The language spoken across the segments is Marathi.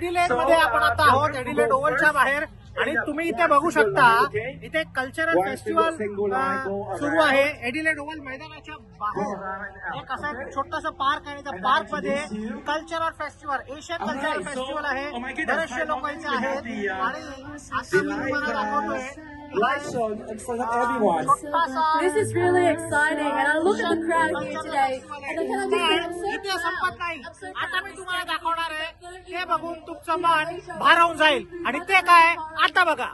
एडिलेड मध्ये आपण आता आहोत, एडिलेड ओव्हलच्या बाहेर. आणि तुम्ही इथे बघू शकता, इथे कल्चरल फेस्टिवल सुरू आहे एडिलेड ओव्हल मैदानाच्या बाहेर. एक असं छोटस पार्क आहे, त्या पार्क मध्ये cultural festival, Asian cultural festival आहे. बरेचसे लोक इथे आहेत आणि आता मी तुम्हाला दाखवतोय. It's for everyone. This is really exciting, and I look at the crowd here today, and I can just इथे संपत नाही. आता मी तुम्हाला दाखवणार आहे, ते बघून तुमचं मन भारावून जाईल. आणि ते काय आता बघा.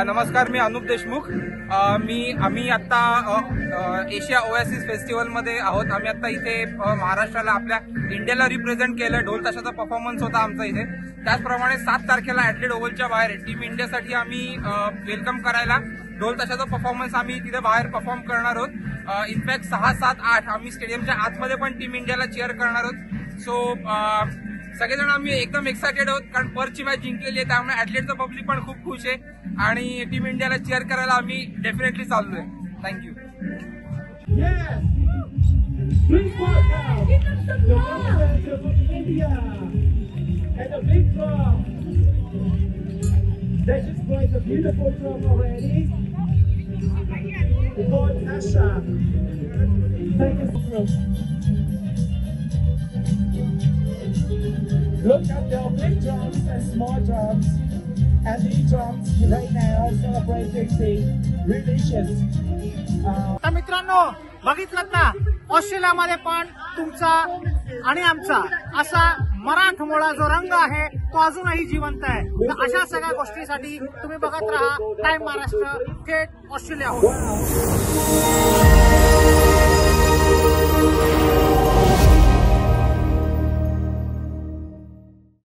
नमस्कार, मी अनुप देशमुख. आम्ही आता एशिया ओएसिस फेस्टिवल मध्ये आहोत. आम्ही आता इथे महाराष्ट्राला, आपल्या इंडियाला रिप्रेझेंट केलं. ढोल ताशाचा परफॉर्मन्स होता आमचा इथे. त्याचप्रमाणे 7 तारखेला एडिलेड ओव्हलच्या बाहेर टीम इंडियासाठी आम्ही वेलकम करायला ढोल ताशाचा परफॉर्मन्स आम्ही तिथे बाहेर परफॉर्म करणार आहोत. इनफॅक्ट 6, 7, 8 आम्ही स्टेडियमच्या आतमध्ये पण टीम इंडियाला चीअर करणार आहोत. सो सगळेजण आम्ही एकदम एक्सायटेड आहोत, कारण परची मॅच जिंकलेली आहे. त्यामुळे एडिलेडचं पब्लिक पण खूप खुश आहे आणि टीम इंडियाला चीअर करायला आम्ही डेफिनेटली चाललोय. Thank you. Look at the big drums and small drums, and these drums right now celebrating the religious. तर मित्रांनो, बघितलं ना, ऑस्ट्रेलियामध्ये पण तुमचा आणि आमचा असा मराठमोळा जो रंग आहे तो अजूनही जिवंत आहे. तर अशा सगळ्या गोष्टीसाठी तुम्ही बघत राहा टाइम महाराष्ट्र थेट ऑस्ट्रेलियाहून.